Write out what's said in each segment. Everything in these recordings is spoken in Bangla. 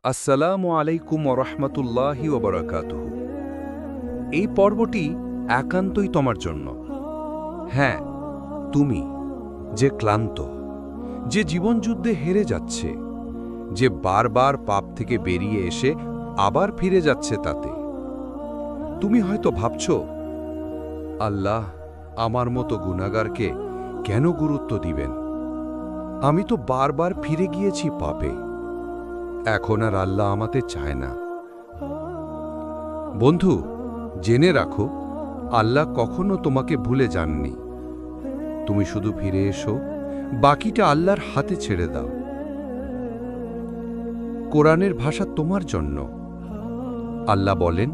আসসালামু আলাইকুম ওরহমতুল্লাহি ওবরাকাতুহু। এই পর্বটি একান্তই তোমার জন্য। হ্যাঁ, তুমি যে ক্লান্ত, যে জীবনযুদ্ধে হেরে যাচ্ছে, যে বারবার পাপ থেকে বেরিয়ে এসে আবার ফিরে যাচ্ছে তাতে। তুমি হয়তো ভাবছ, আল্লাহ আমার মতো গুনাহগারকে কেন গুরুত্ব দিবেন? আমি তো বারবার ফিরে গিয়েছি পাপে, এখন আর আল্লাহ আমাদের চায় না। বন্ধু, জেনে রাখো, আল্লাহ কখনো তোমাকে ভুলে যাননি। তুমি শুধু ফিরে এসো, বাকিটা আল্লাহর হাতে ছেড়ে দাও। কোরআনের ভাষা তোমার জন্য। আল্লাহ বলেন,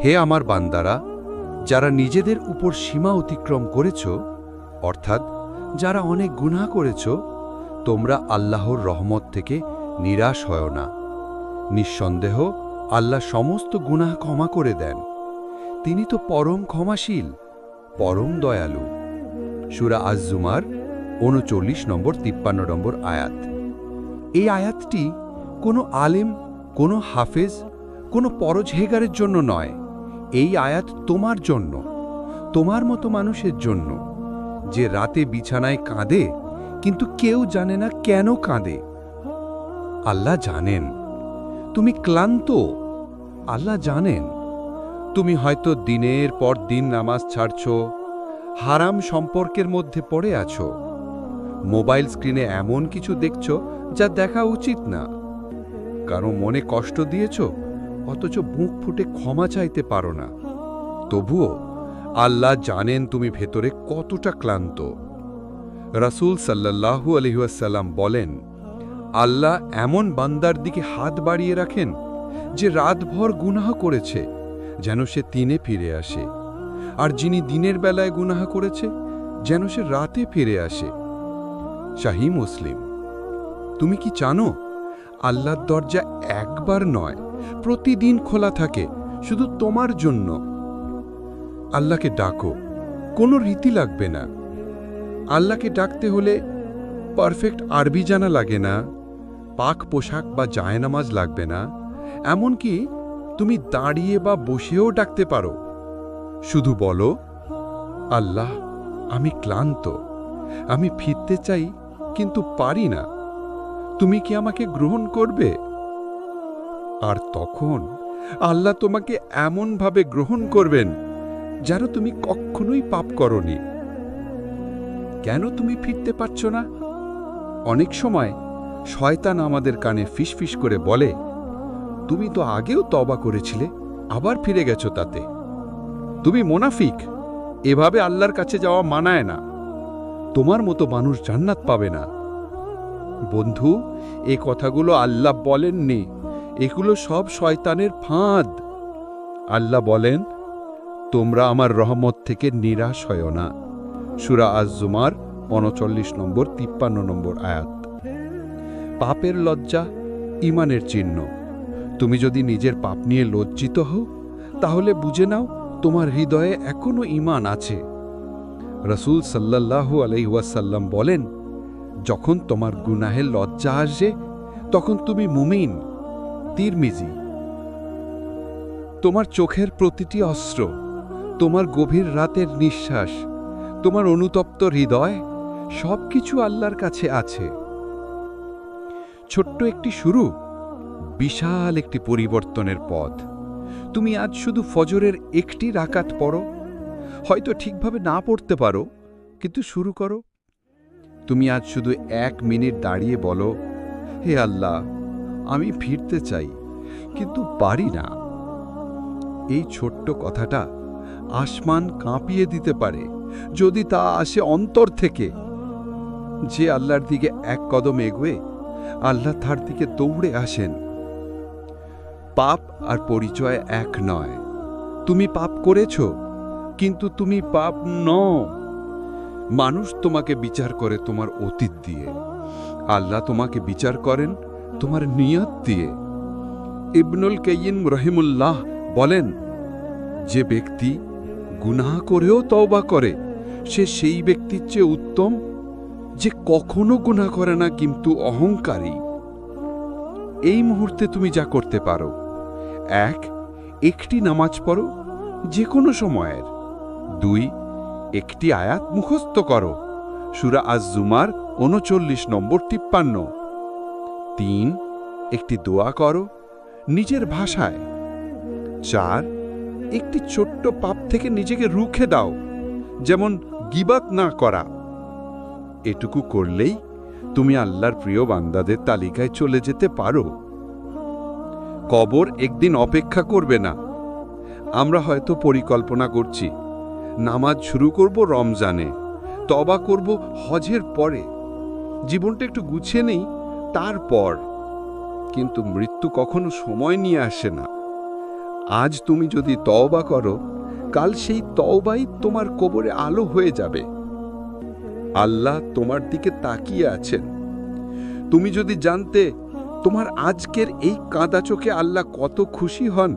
হে আমার বান্দারা, যারা নিজেদের উপর সীমা অতিক্রম করেছ, অর্থাৎ যারা অনেক গুনাহ করেছ, তোমরা আল্লাহর রহমত থেকে নিরাশ হয় না। নিঃসন্দেহ আল্লাহ সমস্ত গুনাহ ক্ষমা করে দেন। তিনি তো পরম ক্ষমাশীল, পরম দয়ালু। সূরা আজ-জুমার ৩৯ নম্বর ৫৩ নম্বর আয়াত। এই আয়াতটি কোনো আলেম, কোনো হাফেজ, কোনো পরজহেগারের জন্য নয়। এই আয়াত তোমার জন্য, তোমার মতো মানুষের জন্য, যে রাতে বিছানায় কাঁদে কিন্তু কেউ জানে না কেন কাঁদে। আল্লাহ জানেন তুমি ক্লান্ত। আল্লাহ জানেন তুমি হয়তো দিনের পর দিন নামাজ ছাড়ছ, হারাম সম্পর্কের মধ্যে পড়ে আছো, মোবাইল স্ক্রিনে এমন কিছু দেখছ যা দেখা উচিত না, কারো মনে কষ্ট দিয়েছ, অথচ বুক ফুটে ক্ষমা চাইতে পারো না। তবুও আল্লাহ জানেন তুমি ভেতরে কতটা ক্লান্ত। রাসূল সাল্লাল্লাহু আলাইহি ওয়াসাল্লাম বলেন, আল্লাহ এমন বান্দার দিকে হাত বাড়িয়ে রাখেন যে রাতভর গুনাহ করেছে, যেন সে দিনে ফিরে আসে, আর যিনি দিনের বেলায় গুনাহ করেছে, যেন সে রাতে ফিরে আসে। সহিহ মুসলিম। তুমি কি জানো, আল্লাহর দরজা একবার নয়, প্রতিদিন খোলা থাকে শুধু তোমার জন্য। আল্লাহকে ডাকো, কোনো রীতি লাগবে না। আল্লাহকে ডাকতে হলে পারফেক্ট আরবি জানা লাগে না, পাক পোশাক বা জায়নামাজ লাগবে না, এমনকি তুমি দাঁড়িয়ে বা বসেও ডাকতে পারো। শুধু বলো, আল্লাহ আমি ক্লান্ত, আমি ফিরতে চাই কিন্তু পারি না, তুমি কি আমাকে গ্রহণ করবে? আর তখন আল্লাহ তোমাকে এমনভাবে গ্রহণ করবেন যেন তুমি কখনোই পাপ করনি। কেন তুমি ফিরতে পারছো না? অনেক সময় শয়তান আমাদের কানে ফিসফিস করে বলে, তুমি তো আগেও তওবা করেছিলে, আবার ফিরে গেছো তাতে। তুমি মুনাফিক, এভাবে আল্লাহর কাছে যাওয়া মানায় না। তোমার মতো মানুষ জান্নাত পাবে না। বন্ধু, এ কথাগুলো আল্লাহ বলেননি, এগুলো সব শয়তানের ফাঁদ। আল্লাহ বলেন, তোমরা আমার রহমত থেকে নিরাশ হয় না। সূরা আজ-জুমার ৩৯ নম্বর ৫৩ নম্বর আয়াত। পাপের লজ্জা ঈমানের চিহ্ন। তুমি যদি নিজের পাপ নিয়ে লজ্জিত হও, তাহলে বুঝে নাও তোমার হৃদয়ে এখনো ঈমান আছে। রাসূল সাল্লাল্লাহু আলাইহি ওয়াসাল্লাম বলেন, যখন তোমার গুনাহের লজ্জা আসে, তখন তুমি মুমিন। তিরমিজি। তোমার চোখের প্রতিটি অস্ত্র, তোমার গভীর রাতের নিঃশ্বাস, তোমার অনুতপ্ত হৃদয়, সবকিছু আল্লাহর কাছে আছে। ছোট্ট একটি শুরু, বিশাল একটি পরিবর্তনের পথ। তুমি আজ শুধু ফজরের একটি রাকাত পড়ো, হয়তো ঠিকভাবে না পড়তে পারো, কিন্তু শুরু করো। তুমি আজ শুধু ১ মিনিট দাঁড়িয়ে বলো, হে আল্লাহ, আমি ফিরতে চাই কিন্তু পারি না। এই ছোট্ট কথাটা আসমান কাঁপিয়ে দিতে পারে, যদি তা আসে অন্তর থেকে। যে আল্লাহর দিকে এক কদম এগোয়, আল্লাহ তার দিকে দৌড়ে আসেন। পাপ আর পরিচয় এক নয়। তুমি পাপ করেছ, কিন্তু তুমি পাপ নও। মানুষ তোমাকে বিচার করে তোমার অতীত দিয়ে, আল্লাহ তোমাকে বিচার করেন তোমার নিয়ত দিয়ে। ইবনুল কাইয়িম রহিমাহুল্লাহ বলেন, যে ব্যক্তি গুনাহ করেও তওবা করে, সে সেই ব্যক্তির চেয়ে উত্তম যে কখনো গুনাহ করে না কিন্তু অহংকারী। এই মুহূর্তে তুমি যা করতে পারো, একটি নামাজ পড়ো যে কোনো সময়ের। 2 একটি আয়াত মুখস্থ করো, সূরা আজ-জুমার 39 নম্বর 53। 3 একটি দোয়া করো নিজের ভাষায়। 4 একটি ছোট্ট পাপ থেকে নিজেকে রুখে দাও, যেমন গীবাত না করা। এটুকু করলেই তুমি আল্লাহর প্রিয় বান্দাদের তালিকায় চলে যেতে পারো। কবর একদিন অপেক্ষা করবে না। আমরা হয়তো পরিকল্পনা করছি নামাজ শুরু করব রমজানে, তওবা করব হজের পরে, জীবনটা একটু গুছিয়ে নেই তারপর। কিন্তু মৃত্যু কখনো সময় নিয়ে আসে না। আজ তুমি যদি তওবা করো, কাল সেই তওবাই তোমার কবরে আলো হয়ে যাবে। আল্লাহ তোমার দিকে তাকিয়ে আছেন। তুমি যদি জানতে তোমার আজকের এই কাঁদা চোখে আল্লাহ কত খুশি হন,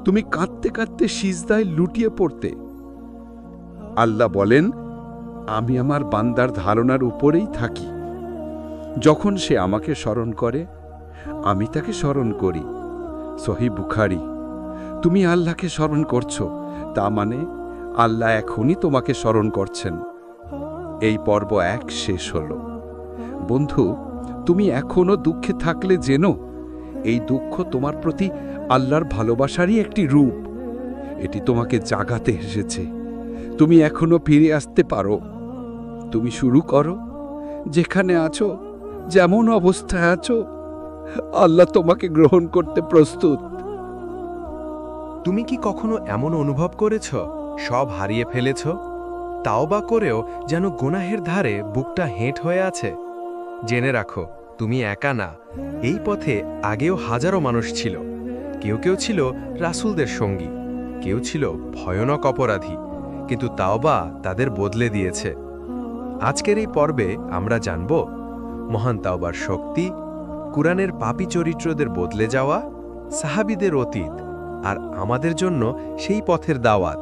তুমি কাঁদতে কাঁদতে সিজদায় লুটিয়ে পড়তে। আল্লাহ বলেন, আমি আমার বান্দার ধারণার উপরেই থাকি। যখন সে আমাকে স্মরণ করে, আমি তাকে স্মরণ করি। সহিহ বুখারী। তুমি আল্লাহকে স্মরণ করছো, তা মানে আল্লাহ এখনই তোমাকে স্মরণ করছেন। এই পর্ব 1 শেষ হলো। বন্ধু, তুমি এখনো দুঃখে থাকলে জেনো, এই দুঃখ তোমার প্রতি আল্লাহর ভালোবাসারই একটি রূপ। এটি তোমাকে জাগাতে এসেছে। তুমি এখনো ফিরে আসতে পারো। তুমি শুরু করো। যেখানে আছো, যেমন অবস্থায় আছো, আল্লাহ তোমাকে গ্রহণ করতে প্রস্তুত। তুমি কি কখনো এমন অনুভব করেছ সব হারিয়ে ফেলেছ, তাওবা করেও যেন গুনাহের ধারে বুকটা হেঁট হয়ে আছে? জেনে রাখো, তুমি একা না। এই পথে আগেও হাজারো মানুষ ছিল। কেউ কেউ ছিল রাসূলদের সঙ্গী, কেউ ছিল ভয়ানক অপরাধী, কিন্তু তাওবা তাদের বদলে দিয়েছে। আজকের এই পর্বে আমরা জানব মহান তাওবার শক্তি, কুরআনের পাপী চরিত্রদের বদলে যাওয়া, সাহাবীদের অতীত, আর আমাদের জন্য সেই পথের দাওয়াত।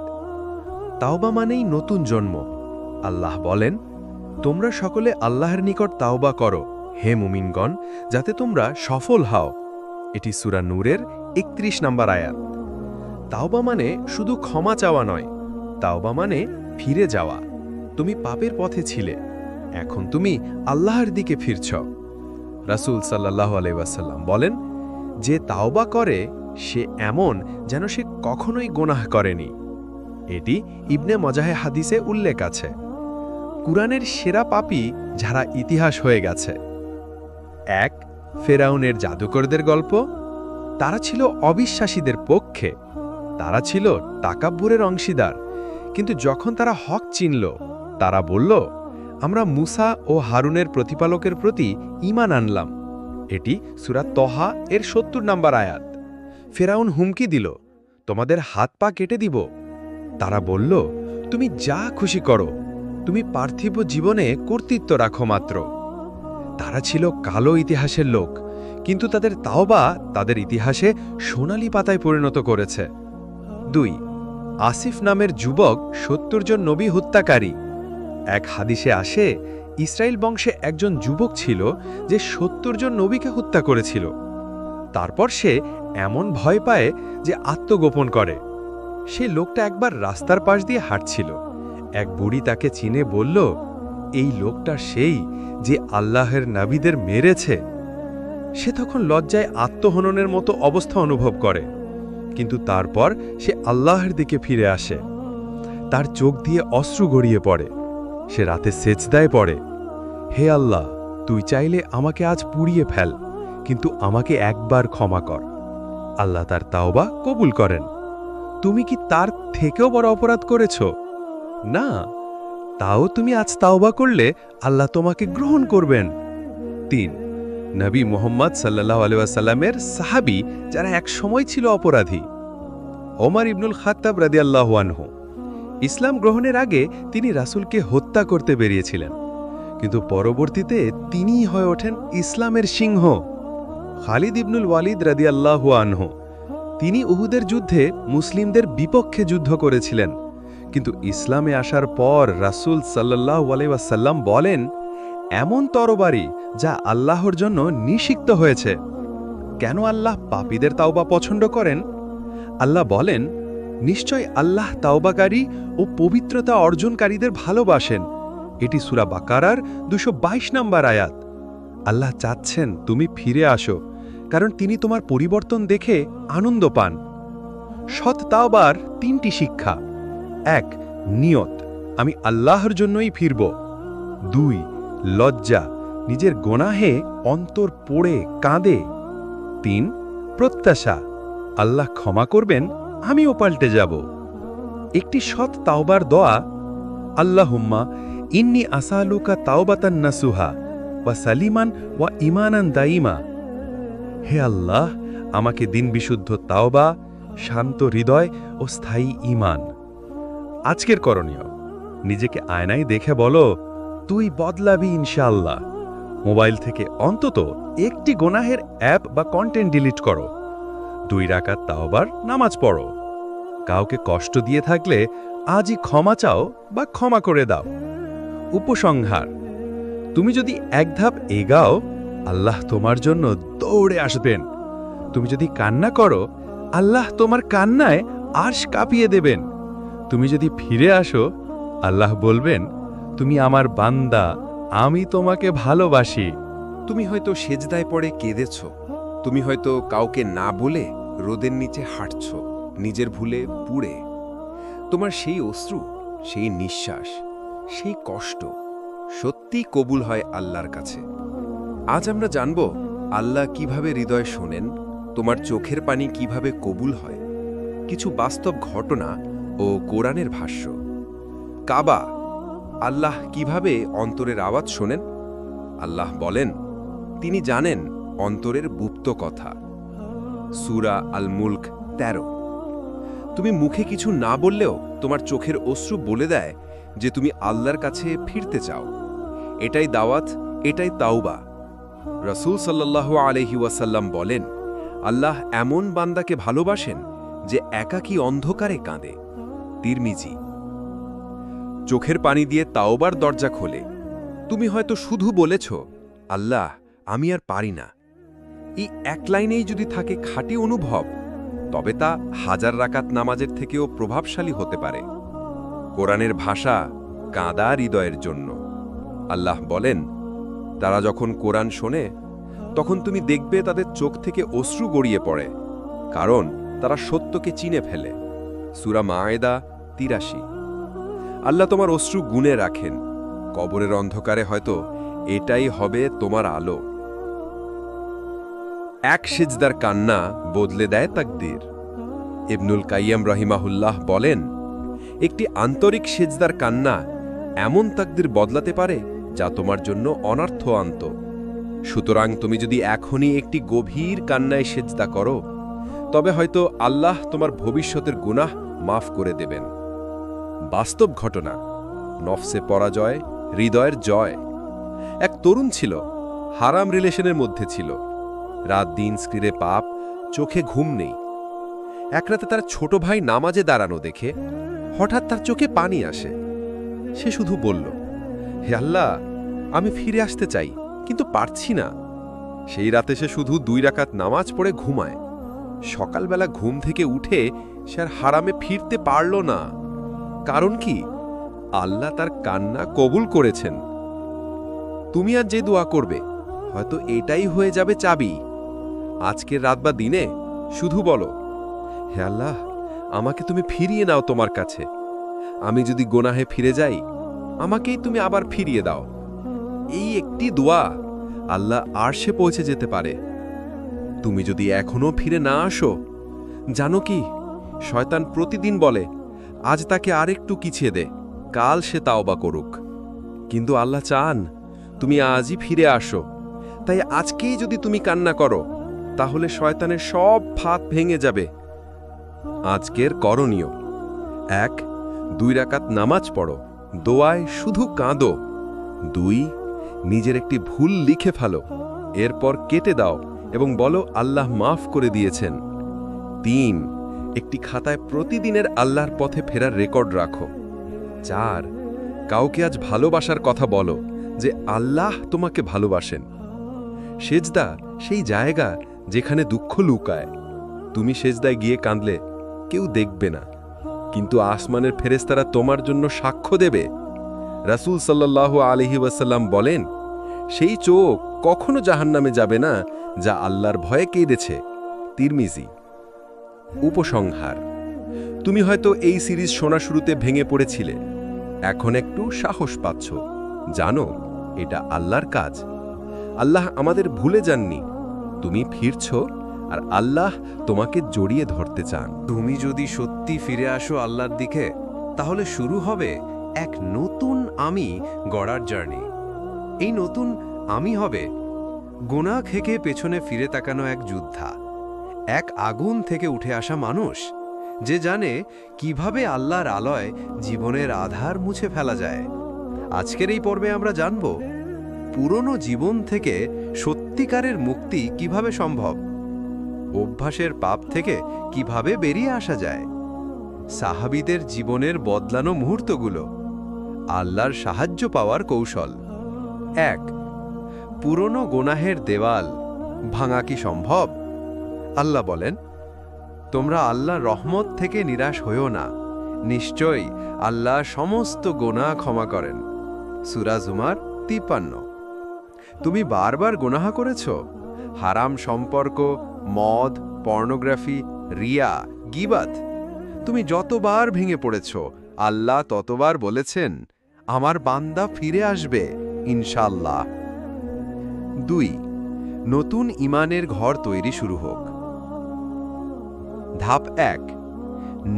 তাওবা মানেই নতুন জন্ম। আল্লাহ বলেন, তোমরা সকলে আল্লাহর নিকট তাওবা করো হে মুমিনগণ, যাতে তোমরা সফল হও। এটি সূরা নূরের 31 নম্বর আয়াত। তাওবা মানে শুধু ক্ষমা চাওয়া নয়, তাওবা মানে ফিরে যাওয়া। তুমি পাপের পথে ছিলে, এখন তুমি আল্লাহর দিকে ফিরছ। রাসূল সাল্লাল্লাহু আলাইহি ওয়াসাল্লাম বলেন, যে তাওবা করে সে এমন যেন সে কখনোই গুনাহ করেনি। এটি ইবনে মাজাহে হাদিসে উল্লেখ আছে। কুরআনের সেরা পাপী যারা ইতিহাস হয়ে গেছে। 1 ফেরাউনের জাদুকরদের গল্প। তারা ছিল অবিশ্বাসীদের পক্ষে, তারা ছিল তাকাব্বুরের অংশীদার, কিন্তু যখন তারা হক চিনল, তারা বলল, আমরা মুসা ও হারুনের প্রতিপালকের প্রতি ঈমান আনলাম। এটি সূরা তহা এর 70 নম্বর আয়াত। ফেরাউন হুমকি দিল, তোমাদের হাত পা কেটে দিব। তারা বলল, তুমি যা খুশি করো, তুমি পার্থিব জীবনে কর্তৃত্ব রাখো মাত্র। তারা ছিল কালো ইতিহাসের লোক, কিন্তু তাদের তাওবা তাদের ইতিহাসে সোনালি পাতায় পরিণত করেছে। 2 আসিফ নামের যুবক 70 জন নবী হত্যাকারী। এক হাদিসে আসে, ইসরায়েল বংশে একজন যুবক ছিল যে 70 জন নবীকে হত্যা করেছিল। তারপর সে এমন ভয় পায় যে আত্মগোপন করে। সে লোকটা একবার রাস্তার পাশ দিয়ে হাঁটছিল। এক বুড়ি তাকে চিনে বলল, এই লোকটা সেই যে আল্লাহর নবীদের মেরেছে। সে তখন লজ্জায় আত্মহননের মতো অবস্থা অনুভব করে, কিন্তু তারপর সে আল্লাহর দিকে ফিরে আসে। তার চোখ দিয়ে অশ্রু গড়িয়ে পড়ে। সে রাতে সেজদায় পড়ে, হে আল্লাহ, তুই চাইলে আমাকে আজ পুড়িয়ে ফেল, কিন্তু আমাকে একবার ক্ষমা কর। আল্লাহ তার তাওবা কবুল করেন। তুমি কি তার থেকেও বড় অপরাধ করেছ? না, তাও তুমি আজ তাওবা করলে আল্লাহ তোমাকে গ্রহণ করবেন। 3 নবী মুহাম্মদ সাল্লাল্লাহু আলাইহি ওয়াসাল্লামের সাহাবী যারা এক সময় ছিল অপরাধী। ওমর ইবনুল খাত্তাব রাদিয়াল্লাহু আনহু। ইসলাম গ্রহণের আগে তিনি রাসূলকে হত্যা করতে বেরিয়েছিলেন, কিন্তু পরবর্তীতে তিনিই হয়ে ওঠেন ইসলামের সিংহ। খালিদ ইবনুল ওয়ালিদ রাদিয়াল্লাহু আনহু। তিনি উহুদের যুদ্ধে মুসলিমদের বিপক্ষে যুদ্ধ করেছিলেন, কিন্তু ইসলামে আসার পর রাসূল সাল্লাল্লাহু আলাইহি ওয়াসাল্লাম বলেন, এমন তরবারি যা আল্লাহর জন্য নিষিক্ত হয়েছে। কেন আল্লাহ পাপীদের তাওবা পছন্দ করেন? আল্লাহ বলেন, নিশ্চয় আল্লাহ তাওবাকারী ও পবিত্রতা অর্জনকারীদের ভালোবাসেন। এটি সূরা বাকারার 222 নম্বর আয়াত। আল্লাহ চাচ্ছেন তুমি ফিরে আসো, কারণ তিনি তোমার পরিবর্তন দেখে আনন্দ পান। সৎ তাওবার 3টি শিক্ষা। 1. নিয়ত, আমি আল্লাহর জন্যই ফিরব। 2. লজ্জা, নিজের গোনাহে অন্তর পোড়ে কাঁদে। 3. প্রত্যাশা, আল্লাহ ক্ষমা করবেন, আমিও পাল্টে যাব। একটি সৎ তাওবার দোয়া, আল্লাহুম্মা ইন্নী আসালুকা তাওবাতান নাসুহা ওয়া সালিমান ওয়া ঈমানান দাইমা। হে আল্লাহ, আমাকে দিন বিশুদ্ধ তাওবা, শান্ত হৃদয় ও স্থায়ী ঈমান। আজকের করণীয়, নিজেকে আয়নায় দেখে বলো, তুই বদলাবি ইনশাআল্লাহ। মোবাইল থেকে অন্তত একটি গোনাহের অ্যাপ বা কন্টেন্ট ডিলিট করো। 2 রাকাত তাওবার নামাজ পড়ো। কাউকে কষ্ট দিয়ে থাকলে আজই ক্ষমা চাও বা ক্ষমা করে দাও। উপসংহার, তুমি যদি এক ধাপ এগাও, আল্লাহ তোমার জন্য দৌড়ে আসবেন। তুমি যদি কান্না করো, আল্লাহ তোমার কান্নায় আরশ কাঁপিয়ে দেবেন। তুমি যদি ফিরে আসো, আল্লাহ বলবেন, তুমি আমার বান্দা, আমি তোমাকে ভালোবাসি। তুমি হয়তো সেজদায় পড়ে কেঁদেছ, তুমি হয়তো কাউকে না বলে রোদের নিচে হাঁটছ, নিজের ভুলে পুড়ে। তোমার সেই অশ্রু, সেই নিঃশ্বাস, সেই কষ্ট সত্যিই কবুল হয় আল্লাহর কাছে। আজ আমরা জানব আল্লাহ কিভাবে হৃদয় শোনেন, তোমার চোখের পানি কিভাবে কবুল হয়, কিছু বাস্তব ঘটনা ও কোরআনের ভাষ্য। কাবা, আল্লাহ কিভাবে অন্তরের আওয়াজ শোনেন? আল্লাহ বলেন, তিনি জানেন অন্তরের গুপ্ত কথা। সূরা আল মুলক 13। তুমি মুখে কিছু না বললেও তোমার চোখের অশ্রু বলে দেয় যে তুমি আল্লাহর কাছে ফিরতে চাও। এটাই দাওয়াত, এটাই তাওবা। রাসূল সাল্লাল্লাহু আলাইহি ওয়াসাল্লাম বলেন, আল্লাহ এমন বান্দাকে ভালোবাসেন যে একাকী অন্ধকারে কাঁদে। তিরমিজি। চোখের পানি দিয়ে তাওবার দরজা খোলে। তুমি হয়তো শুধু বলেছ, আল্লাহ, আমি আর পারি না। এই এক লাইনেই যদি থাকে খাঁটি অনুভব, তবে তা 1000 রাকাত নামাজের থেকেও প্রভাবশালী হতে পারে। কোরআনের ভাষা কাঁদা হৃদয়ের জন্য। আল্লাহ বলেন, তারা যখন কোরআন শোনে, তখন তুমি দেখবে তাদের চোখ থেকে অশ্রু গড়িয়ে পড়ে, কারণ তারা সত্যকে চিনে ফেলে। সূরা মায়েদা 83। আল্লাহ তোমার অশ্রু গুণে রাখেন। কবরের অন্ধকারে হয়তো এটাই হবে তোমার আলো। এক সিজদার কান্না বদলে দেয় তাকদীর। ইবনুল কাইয়্যিম রাহিমাহুল্লাহ বলেন, একটি আন্তরিক সিজদার কান্না এমন তাকদীর বদলাতে পারে যা তোমার জন্য অনর্থ আনত। সুতরাং তুমি যদি এখনই একটি গভীর কান্নায় সিজদা করো, তবে হয়তো আল্লাহ তোমার ভবিষ্যতের গুনাহ মাফ করে দেবেন। বাস্তব ঘটনা, নফসে পরাজয়, হৃদয়ের জয়। এক তরুণ ছিল, হারাম রিলেশনের মধ্যে ছিল। রাত দিন স্ক্রিনে পাপ, চোখে ঘুম নেই। এক রাতে তার ছোট ভাই নামাজে দাঁড়ানো দেখে হঠাৎ তার চোখে পানি আসে। সে শুধু বলল, হে আল্লাহ, আমি ফিরে আসতে চাই, কিন্তু পারছি না। সেই রাতে সে শুধু 2 রাকাত নামাজ পড়ে ঘুমায়। সকালবেলা ঘুম থেকে উঠে সে আর হারামে ফিরতে পারল না। কারণ কি? আল্লাহ তার কান্না কবুল করেছেন। তুমি আজ যে দোয়া করবে, হয়তো এটাই হয়ে যাবে চাবি। আজকের রাত বা দিনে শুধু বলো, হে আল্লাহ, আমাকে তুমি ফিরিয়ে নাও তোমার কাছে। আমি যদি গোনাহে ফিরে যাই, আমাকেই তুমি আবার ফিরিয়ে দাও। এই একটি দোয়া আল্লাহ আরশে পৌঁছে যেতে পারে। তুমি যদি এখনো ফিরে না আসো, জানো কি, শয়তান প্রতিদিন বলে, আজ তাকে আরেকটু কিছিয়ে দে, কাল সে তাওবা করুক। কিন্তু আল্লাহ চান তুমি আজই ফিরে আসো। তাই আজকেই যদি তুমি কান্না করো, তাহলে শয়তানের সব ফাঁদ ভেঙে যাবে। আজকের করণীয়: 1. 2 রাকাত নামাজ পড়ো, দোয়ায় শুধু কাঁদো। 2. নিজের একটি ভুল লিখে ফেলো, এরপর কেটে দাও এবং বলো আল্লাহ মাফ করে দিয়েছেন। 3. একটি খাতায় প্রতিদিনের আল্লাহর পথে ফেরার রেকর্ড রাখো। 4. কাউকে আজ ভালোবাসার কথা বলো যে আল্লাহ তোমাকে ভালোবাসেন। সেজদা সেই জায়গা যেখানে দুঃখ লুকায়। তুমি সেজদায় গিয়ে কাঁদলে কেউ দেখবে না, কিন্তু আসমানের ফেরেশতারা তোমার জন্য সাক্ষ্য দেবে। রাসূল সাল্লাল্লাহু আলাইহি ওয়াসাল্লাম বলেন, সেই চোখ কখনো জাহান্নামে যাবে না যা আল্লাহর ভয়ে কেঁদেছে। তিরমিজি। উপসংহার: তুমি হয়তো এই সিরিজ শোনা শুরুতে ভেঙে পড়েছিলে, এখন একটু সাহস পাচ্ছ। জানো, এটা আল্লাহর কাজ। আল্লাহ আমাদের ভুলে যাননি। তুমি ফিরছ, আর আল্লাহ তোমাকে জড়িয়ে ধরতে চান। তুমি যদি সত্যি ফিরে আসো আল্লাহর দিকে, তাহলে শুরু হবে এক নতুন আমি গড়ার জার্নি। এই নতুন আমি হবে গুনাহ থেকে পেছনে ফিরে তাকানো এক যোদ্ধা, এক আগুন থেকে উঠে আসা মানুষ যে জানে কিভাবে আল্লাহর আলোয় জীবনের আধার মুছে ফেলা যায়। আজকের এই পর্বে আমরা জানব পুরনো জীবন থেকে সত্যিকারের মুক্তি কিভাবে সম্ভব, অভ্যাসের পাপ থেকে কিভাবে বেরিয়ে আসা যায়, সাহাবীদের জীবনের বদলানো মুহূর্তগুলো, আল্লাহর সাহায্য পাওয়ার কৌশল। 1. পুরনো গুনাহের দেওয়াল ভাঙা কি সম্ভব? আল্লাহ বলেন, তোমরা আল্লাহর রহমত থেকে নিরাশ হইও না, নিশ্চয়ই আল্লাহ সমস্ত গুনাহ ক্ষমা করেন। সূরা জুমার 53। তুমি বারবার গুনাহ করেছ, হারাম সম্পর্ক, মদ, পর্নোগ্রাফি, রিয়া, গীবাত। তুমি যতবার ভেঙে পড়েছ, আল্লাহ ততবার বলেছেন, আমার বান্দা ফিরে আসবে ইনশাআল্লাহ। 2. নতুন ঈমানের ঘর তৈরি শুরু হোক। ধাপ 1.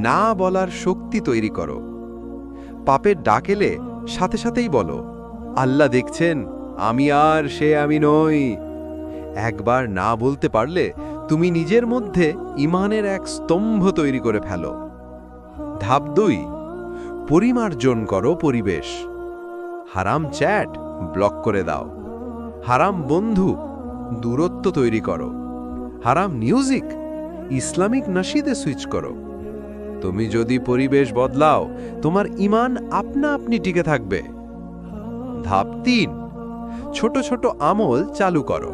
না বলার শক্তি তৈরি করো। পাপের ডাক এলে সাথে সাথেই বলো, আল্লাহ দেখছেন, আমি আর সে আমি নই। একবার না বলতে পারলে তুমি নিজের মধ্যে ঈমানের এক স্তম্ভ তৈরি করে ফেলো। ধাপ 2. পরিমার্জন করো পরিবেশ। হারাম চ্যাট ব্লক করে দাও, হারাম বন্ধু দূরত্ব তৈরি করো, হারাম মিউজিক ইসলামিক নাশিদে সুইচ করো। তুমি যদি পরিবেশ বদলাও, তোমার ঈমান আপনা আপনি টিকে থাকবে। ধাপ 3. ছোট ছোট আমল চালু করো।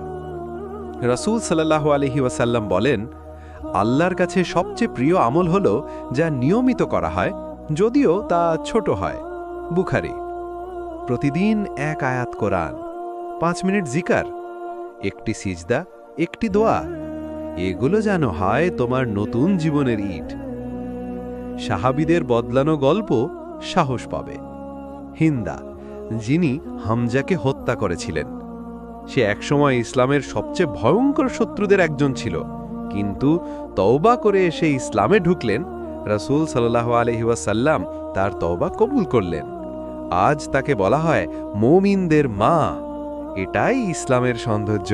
রাসূল সাল্লাল্লাহু আলাইহি ওয়াসাল্লাম বলেন, আল্লাহর কাছে সবচেয়ে প্রিয় আমল হলো যা নিয়মিত করা হয়, যদিও তা ছোট হয়। বুখারী। প্রতিদিন এক আয়াত কোরআন, 5 মিনিট জিকার, একটি সিজদা, একটি দোয়া। এগুলো যেন হয় তোমার নতুন জীবনের ইট। সাহাবীদের বদলানো গল্প সাহস পাবে। হিন্দা, যিনি হামজাকে হত্যা করেছিলেন, সে একসময় ইসলামের সবচেয়ে ভয়ঙ্কর শত্রুদের একজন ছিল, কিন্তু তওবা করে এসে ইসলামে ঢুকলেন। রাসূল সাল্লাল্লাহু আলাইহি ওয়াসাল্লাম তার তওবা কবুল করলেন। আজ তাকে বলা হয় মুমিনদের মা। এটাই ইসলামের সৌন্দর্য।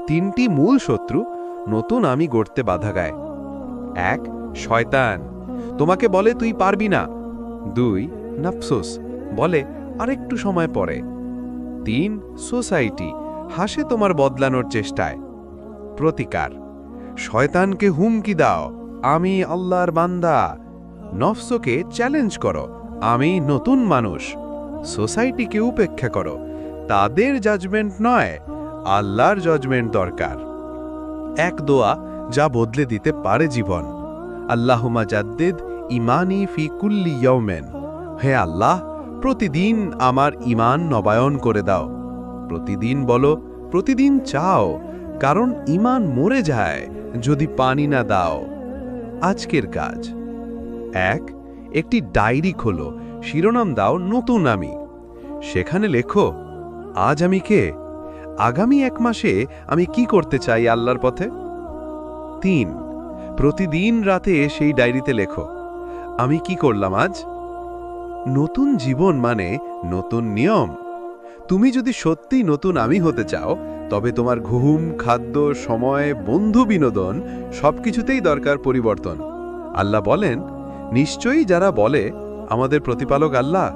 3টি মূল শত্রু নতুন আমি গড়তে বাধা গায়। 1. শয়তান, তোমাকে বলে তুই পারবি না। 2. নফস, বলে আরেকটু সময় পরে। 3. সোসাইটি, হাসে তোমার বদলানোর চেষ্টায়। প্রতিকার: শয়তানকে হুমকি দাও, আমি আল্লাহর বান্দা। নফসকে চ্যালেঞ্জ করো, আমি নতুন মানুষ। সোসাইটিকে উপেক্ষা করো, তাদের জাজমেন্ট নয়, আল্লাহর জাজমেন্ট দরকার। এক দোয়া যা বদলে দিতে পারে জীবন। আল্লাহুম্মা জাদ্দিদ ঈমানি ফি কুল্লি ইয়াউমিন। হে আল্লাহ, প্রতিদিন আমার ঈমান নবায়ন করে দাও। প্রতিদিন বলো, প্রতিদিন চাও, কারণ ঈমান মরে যায় যদি পানি না দাও। আজকের কাজ: 1. একটি ডায়েরি খোলো, শিরোনাম দাও নতুন আমি। সেখানে লেখো, আজ আমি কে, আগামী 1 মাসে আমি কি করতে চাই আল্লাহর পথে। 3. প্রতিদিন রাতে সেই ডায়েরিতে লেখো, আমি কি করলাম আজ। নতুন জীবন মানে নতুন নিয়ম। তুমি যদি সত্যি নতুন আমি হতে চাও, তবে তোমার ঘুম, খাদ্য, সময়, বন্ধু, বিনোদন সবকিছুতেই দরকার পরিবর্তন। আল্লাহ বলেন, নিশ্চয়ই যারা বলে আমাদের প্রতিপালক আল্লাহ,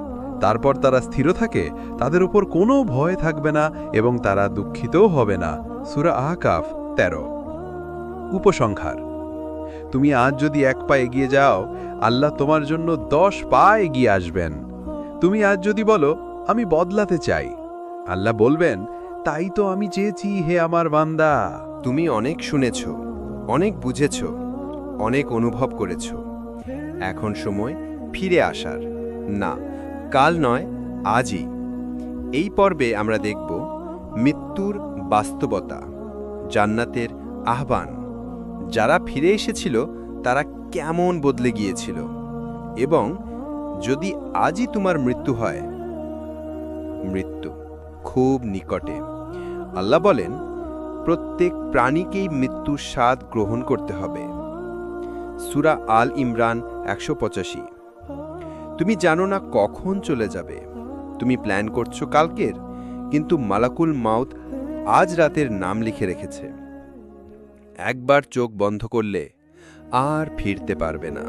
তারপর তারা স্থির থাকে, তাদের উপর কোনো ভয় থাকবে না এবং তারা দুঃখিতও হবে না। সূরা আহকাফ 13। উপসংহার: তুমি আজ যদি 1 পা এগিয়ে যাও, আল্লাহ তোমার জন্য 10 পা এগিয়ে আসবেন। তুমি আজ যদি বলো, আমি বদলাতে চাই, আল্লাহ বলবেন, তাই তো আমি চেয়েছি হে আমার বান্দা। তুমি অনেক শুনেছ, অনেক বুঝেছ, অনেক অনুভব করেছ। এখন সময় ফিরে আসার। না, কাল নয়, আজই। এই পর্বে আমরা দেখব মৃত্যুর বাস্তবতা, জান্নাতের আহ্বান, যারা ফিরে এসেছিল তারা কেমন বদলে গিয়েছিল, এবং যদি আজই তোমার মৃত্যু হয়, মৃত্যু খুব নিকটে। আল্লাহ বলেন, প্রত্যেক প্রাণীকেই মৃত্যুর স্বাদ গ্রহণ করতে হবে। সূরা আল ইমরান 185। তুমি জানো না কখন চলে যাবে। তুমি প্ল্যান করছো কালকের, কিন্তু মালাকুল মাউত আজ রাতের নাম লিখে রেখেছে। একবার চোখ বন্ধ করলে আর ফিরতে পারবে না।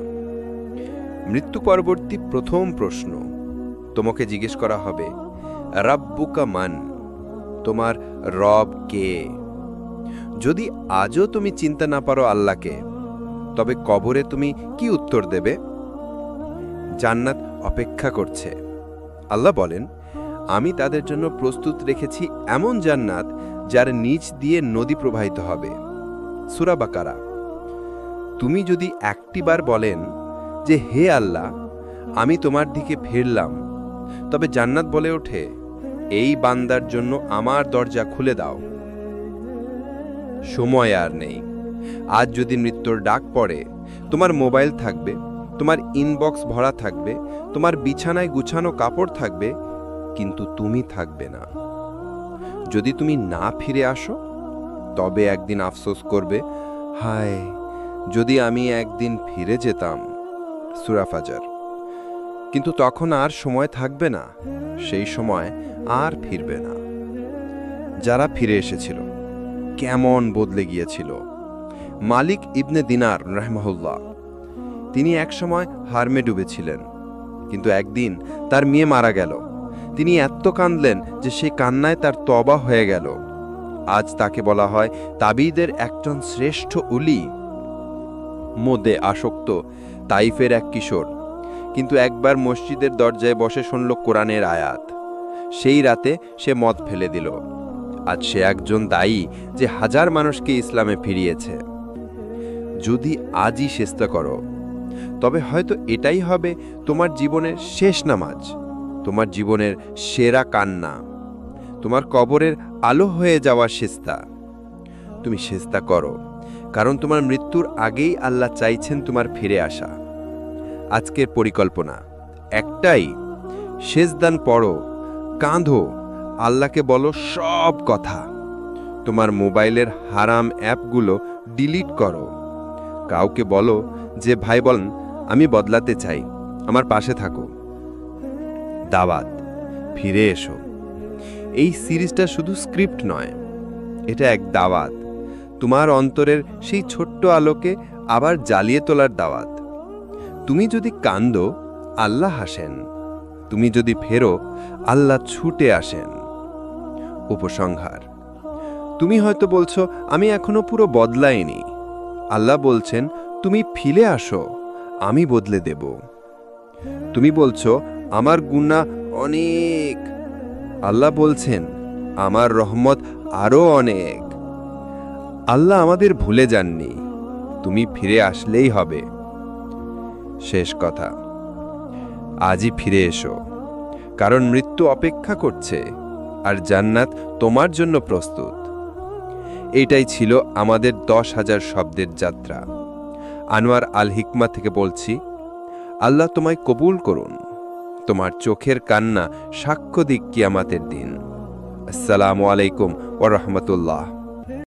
মৃত্যু পরবর্তী প্রথম প্রশ্ন তোমাকে জিজ্ঞেস করা হবে, রাব্বুকা মান? তোমার রব কে? যদি আজও তুমি চিনতে না পারো আল্লাহকে, তবে কবরে তুমি কি উত্তর দেবে? জান্নাত অপেক্ষা করছে। আল্লাহ বলেন, আমি তাদের জন্য প্রস্তুত রেখেছি এমন জান্নাত যার নিচ দিয়ে নদী প্রবাহিত হবে। সূরা বাকারা। তুমি যদি একটিবার বলেন যে, হে আল্লাহ, আমি তোমার দিকে ফিরলাম, তবে জান্নাত বলে ওঠে, এই বান্দার জন্য আমার দরজা খুলে দাও। সময় আর নেই। আজ যদি মৃত্যুর ডাক পড়ে, তোমার মোবাইল থাকবে, তোমার ইনবক্স ভরা থাকবে, তোমার বিছানায় গুছানো কাপড় থাকবে, কিন্তু তুমি থাকবে না। যদি তুমি না ফিরে আসো, তবে একদিন আফসোস করবে, হায়, যদি আমি একদিন ফিরে যেতাম। সূরা ফাজর। কিন্তু তখন আর সময় থাকবে না, সেই সময় আর ফিরবে না। যারা ফিরে এসেছিল কেমন বদলে গিয়েছিল। মালিক ইবনে দিনার রাহমাহুল্লাহ, তিনি একসময় হার্মে ডুবেছিলেন, কিন্তু একদিন তার মেয়ে মারা গেল। তিনি এত কাঁদলেন যে সেই কান্নায় তার তওবা হয়ে গেল। আজ তাকে বলা হয় তাবিদের একজন শ্রেষ্ঠ উলি। মদে আসক্ত তাইফের এক কিশোর, কিন্তু একবার মসজিদের দরজায় বসে শুনল কোরআনের আয়াত। সেই রাতে সে মদ ফেলে দিল। আজ সে একজন দায়ী যে হাজার মানুষকে ইসলামে ফিরিয়েছে। যদি আজই চেষ্টা করো, তবে হয়তো এটাই হবে তোমার জীবনের শেষ নামাজ, তোমার জীবনের সেরা কান্না, তোমার কবরের আলো হয়ে যাওয়ার সিজদা। তুমি সিজদা করো, কারণ তোমার মৃত্যুর আগেই আল্লাহ চাইছেন তোমার ফিরে আসা। আজকের পরিকল্পনা একটাই, সিজদান পড়ো, কাঁদো, আল্লাহকে বলো সব কথা। তোমার মোবাইলের হারাম অ্যাপগুলো ডিলিট করো। কাউকে বলো যে, ভাই বলেন, আমি বদলাতে চাই, আমার পাশে থাকো। দাওয়াত, ফিরে এসো। এই সিরিজটা শুধু স্ক্রিপ্ট নয়, এটা এক দাওয়াত, তোমার অন্তরের সেই ছোট্ট আলোকে আবার জ্বালিয়ে তোলার দাওয়াত। তুমি যদি কান্দো, আল্লাহ হাসেন। তুমি যদি ফেরো, আল্লাহ ছুটে আসেন। উপসংহার, তুমি হয়তো বলছো, আমি এখনো পুরো বদলাইনি। আল্লাহ বলছেন, তুমি ফিরে আসো, আমি বদলে দেব। তুমি বলছো, আমার গুনাহ অনেক। আল্লাহ বলছেন, আমার রহমত আরো অনেক। আল্লাহ আমাদের ভুলে যাননি, তুমি ফিরে আসলেই হবে। শেষ কথা, আজই ফিরে এসো, কারণ মৃত্যু অপেক্ষা করছে আর জান্নাত তোমার জন্য প্রস্তুত। এটাই ছিল আমাদের 10,000 শব্দের যাত্রা। আনোয়ার আল হিকমা থেকে বলছি, আল্লাহ তোমায় কবুল করুন। তোমার চোখের কান্না সাক্ষ্য দিক কিয়ামতের দিন। আসসালামু আলাইকুম ওয়া রাহমাতুল্লাহ।